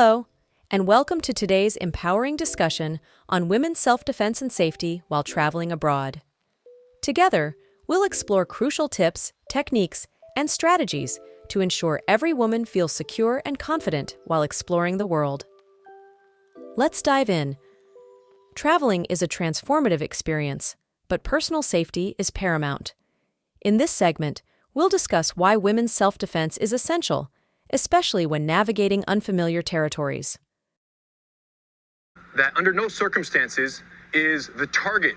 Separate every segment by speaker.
Speaker 1: Hello, and welcome to today's empowering discussion on women's self-defense and safety while traveling abroad. Together, we'll explore crucial tips, techniques, and strategies to ensure every woman feels secure and confident while exploring the world. Let's dive in. Traveling is a transformative experience, but personal safety is paramount. In this segment, we'll discuss why women's self-defense is essential, especially when navigating unfamiliar territories.
Speaker 2: That under no circumstances is the target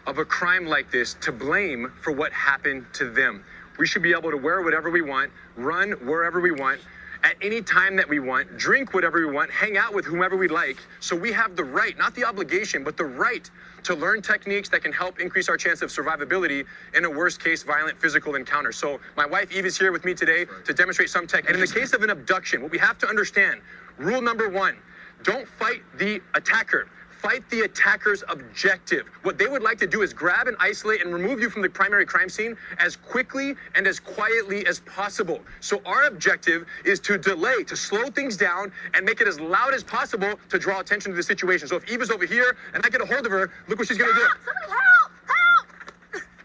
Speaker 2: of a crime like this to blame for what happened to them. We should be able to wear whatever we want, run wherever we want, at any time that we want, drink whatever we want, hang out with whomever we like. So we have the right, not the obligation, but the right to learn techniques that can help increase our chance of survivability in a worst case violent physical encounter. So my wife Eve is here with me today to demonstrate some tech. And in the case of an abduction, what we have to understand, rule number one, don't fight the attacker. Fight the attacker's objective. What they would like to do is grab and isolate and remove you from the primary crime scene as quickly and as quietly as possible. So our objective is to delay, to slow things down and make it as loud as possible to draw attention to the situation. So if Eve is over here and I get a hold of her, look what she's gonna do.
Speaker 3: Somebody help! Help!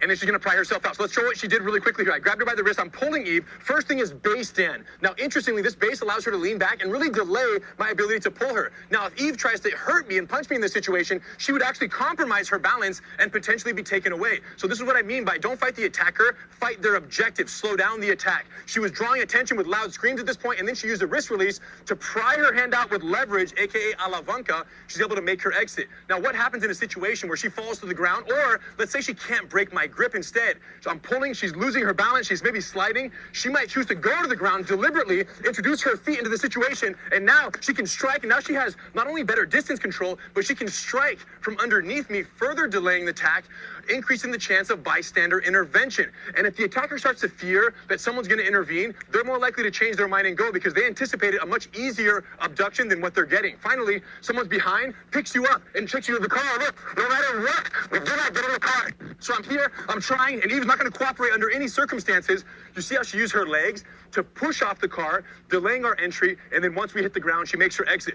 Speaker 2: And then she's gonna pry herself out. So let's show what she did really quickly here. I grabbed her by the wrist, I'm pulling Eve. First thing is base stand. Now, interestingly, this base allows her to lean back and really delay my ability to pull her. Now, if Eve tries to hurt me and punch me in this situation, she would actually compromise her balance and potentially be taken away. So this is what I mean by don't fight the attacker, fight their objective, slow down the attack. She was drawing attention with loud screams at this point, and then she used a wrist release to pry her hand out with leverage, aka alavanca. She's able to make her exit. Now, what happens in a situation where she falls to the ground, or let's say she can't break my grip instead? So I'm pulling, she's losing her balance, she's maybe sliding. She might choose to go to the ground deliberately, introduce her feet into the situation, and now she can strike, and now she has not only better distance control, but she can strike from underneath me, further delaying the attack, increasing the chance of bystander intervention. And if the attacker starts to fear that someone's going to intervene, they're more likely to change their mind and go because they anticipated a much easier abduction than what they're getting. Finally, someone's behind, picks you up, and takes you to the car. Look, no matter what, we do not get in the car. So I'm here, I'm trying, and Eve's not going to cooperate under any circumstances. You see how she used her legs to push off the car, delaying our entry, and then once we hit the ground, she makes her exit.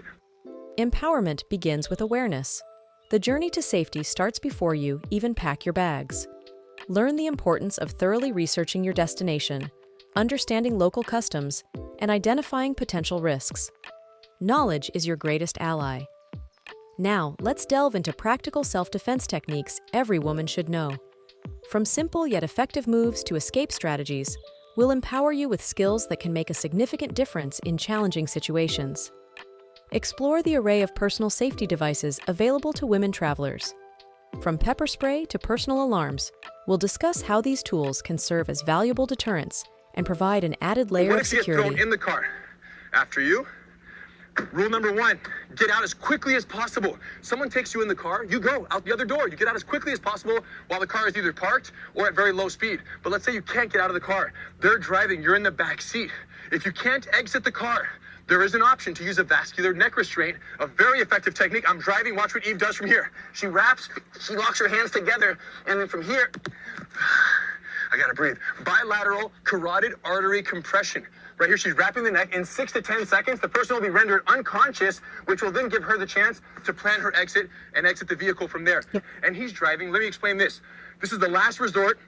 Speaker 1: Empowerment begins with awareness. The journey to safety starts before you even pack your bags. Learn the importance of thoroughly researching your destination, understanding local customs, and identifying potential risks. Knowledge is your greatest ally. Now, let's delve into practical self-defense techniques every woman should know. From simple yet effective moves to escape strategies, we'll empower you with skills that can make a significant difference in challenging situations. Explore the array of personal safety devices available to women travelers. From pepper spray to personal alarms, we'll discuss how these tools can serve as valuable deterrents and provide an added layer of security.
Speaker 2: What if you get thrown in the car? After you. Rule number one, get out as quickly as possible. Someone takes you in the car, you go out the other door. You get out as quickly as possible while the car is either parked or at very low speed. But let's say you can't get out of the car. They're driving, you're in the back seat. If you can't exit the car, there is an option to use a vascular neck restraint, a very effective technique. I'm driving, watch what Eve does from here. She wraps, she locks her hands together, and then from here, I gotta breathe. Bilateral carotid artery compression. Right here, she's wrapping the neck. In 6 to 10 seconds, the person will be rendered unconscious, which will then give her the chance to plan her exit and exit the vehicle from there. Yep. And he's driving. Let me explain this. This is the last resort.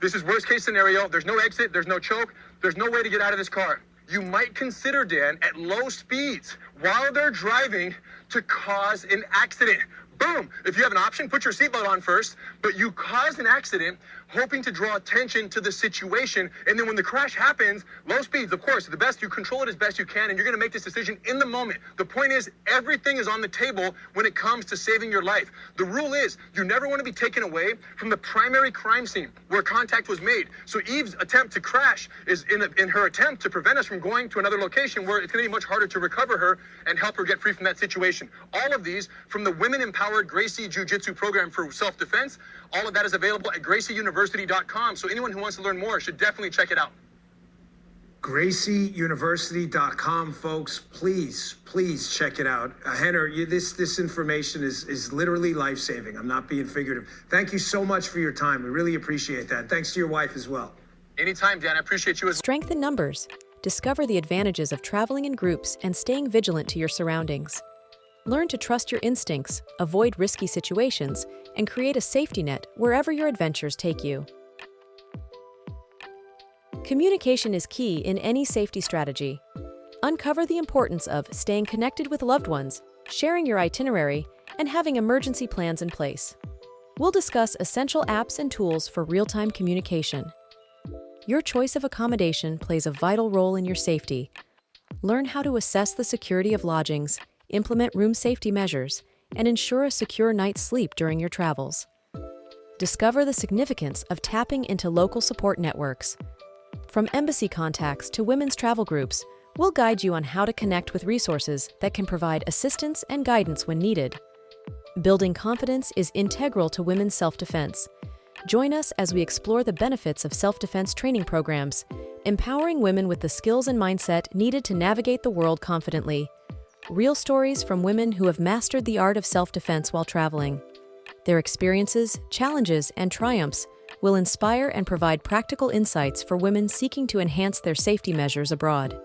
Speaker 2: This is worst case scenario. There's no exit, there's no choke, there's no way to get out of this car. You might consider, Dan, at low speeds while they're driving to cause an accident. Boom. If you have an option, put your seatbelt on first, but you cause an accident hoping to draw attention to the situation. And then when the crash happens, low speeds, of course, the best, you control it as best you can, and you're going to make this decision in the moment. The point is, everything is on the table when it comes to saving your life. The rule is, you never want to be taken away from the primary crime scene where contact was made. So Eve's attempt to crash is in her attempt to prevent us from going to another location where it's going to be much harder to recover her and help her get free from that situation. All of these from the Women Empowered Gracie Jiu-Jitsu program for self-defense. All of that is available at gracieuniversity.com. So anyone who wants to learn more should definitely check it out.
Speaker 4: gracieuniversity.com, folks. Please check it out. Henner, this information is literally life-saving. I'm not being figurative. Thank you so much for your time. We really appreciate that. Thanks to your wife as well.
Speaker 2: Anytime, Dan. I appreciate you as well.
Speaker 1: Strength in numbers. discover the advantages of traveling in groups and staying vigilant to your surroundings. Learn to trust your instincts, avoid risky situations, and create a safety net wherever your adventures take you. Communication is key in any safety strategy. Uncover the importance of staying connected with loved ones, sharing your itinerary, and having emergency plans in place. We'll discuss essential apps and tools for real-time communication. Your choice of accommodation plays a vital role in your safety. Learn how to assess the security of lodgings, implement room safety measures, and ensure a secure night's sleep during your travels. Discover the significance of tapping into local support networks. From embassy contacts to women's travel groups, we'll guide you on how to connect with resources that can provide assistance and guidance when needed. Building confidence is integral to women's self-defense. Join us as we explore the benefits of self-defense training programs, empowering women with the skills and mindset needed to navigate the world confidently. Real stories from women who have mastered the art of self-defense while traveling. Their experiences, challenges, and triumphs will inspire and provide practical insights for women seeking to enhance their safety measures abroad.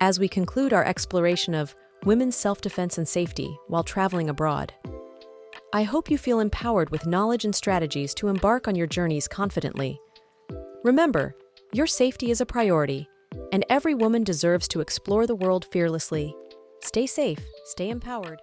Speaker 1: As we conclude our exploration of women's self-defense and safety while traveling abroad, I hope you feel empowered with knowledge and strategies to embark on your journeys confidently. Remember, your safety is a priority, and every woman deserves to explore the world fearlessly. Stay safe, stay empowered.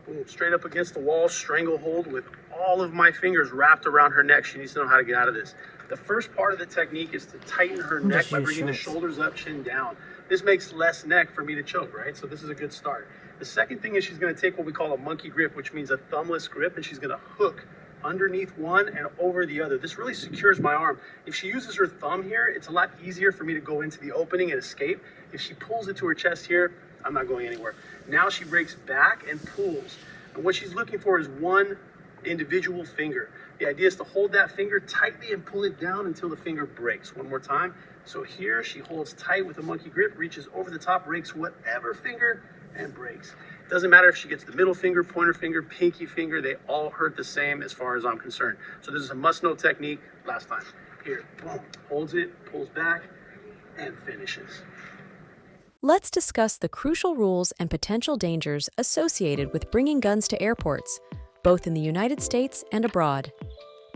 Speaker 5: Boom, straight up against the wall, stranglehold with all of my fingers wrapped around her neck. She needs to know how to get out of this. The first part of the technique is to tighten her neck by bringing the shoulders up, chin down. This makes less neck for me to choke, right? So this is a good start. The second thing is she's gonna take what we call a monkey grip, which means a thumbless grip, and she's gonna hook underneath one and over the other. This really secures my arm. If she uses her thumb here, it's a lot easier for me to go into the opening and escape. If she pulls it to her chest here, I'm not going anywhere. Now she breaks back and pulls. And what she's looking for is one individual finger. The idea is to hold that finger tightly and pull it down until the finger breaks. One more time. So here she holds tight with a monkey grip, reaches over the top, rakes whatever finger, and breaks. It doesn't matter if she gets the middle finger, pointer finger, pinky finger, they all hurt the same as far as I'm concerned. So this is a must-know technique. Last time. Here, boom, holds it, pulls back, and finishes.
Speaker 1: Let's discuss the crucial rules and potential dangers associated with bringing guns to airports, both in the United States and abroad.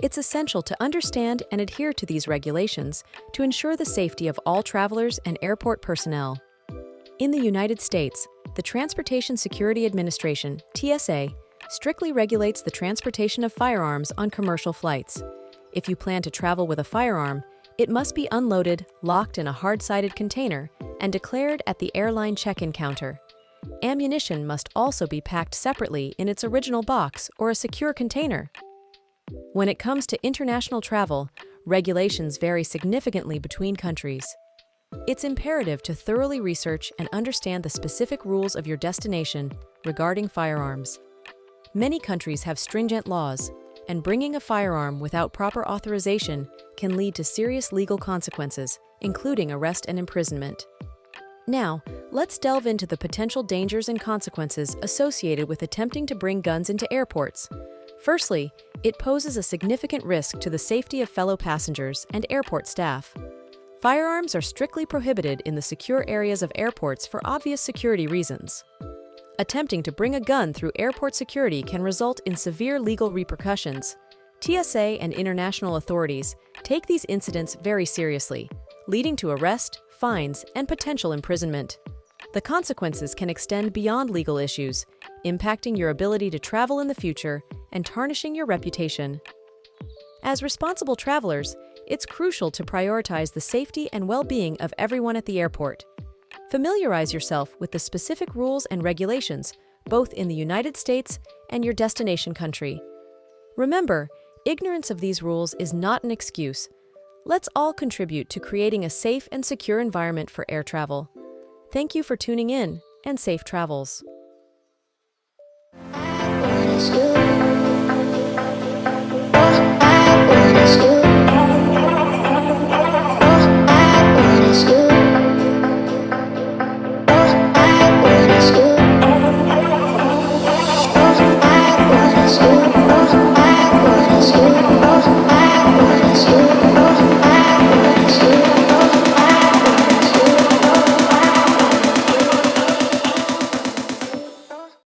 Speaker 1: It's essential to understand and adhere to these regulations to ensure the safety of all travelers and airport personnel. In the United States, the Transportation Security Administration, TSA, strictly regulates the transportation of firearms on commercial flights. If you plan to travel with a firearm, it must be unloaded, locked in a hard-sided container, and declared at the airline check-in counter. Ammunition must also be packed separately in its original box or a secure container. When it comes to international travel, regulations vary significantly between countries. It's imperative to thoroughly research and understand the specific rules of your destination regarding firearms. Many countries have stringent laws, and bringing a firearm without proper authorization can lead to serious legal consequences, including arrest and imprisonment. Now, let's delve into the potential dangers and consequences associated with attempting to bring guns into airports. Firstly, it poses a significant risk to the safety of fellow passengers and airport staff. Firearms are strictly prohibited in the secure areas of airports for obvious security reasons. Attempting to bring a gun through airport security can result in severe legal repercussions. TSA and international authorities take these incidents very seriously, leading to arrest, fines, and potential imprisonment. The consequences can extend beyond legal issues, impacting your ability to travel in the future and tarnishing your reputation. As responsible travelers, it's crucial to prioritize the safety and well-being of everyone at the airport. Familiarize yourself with the specific rules and regulations, both in the United States and your destination country. Remember, ignorance of these rules is not an excuse. Let's all contribute to creating a safe and secure environment for air travel. Thank you for tuning in, and safe travels.
Speaker 6: I wanna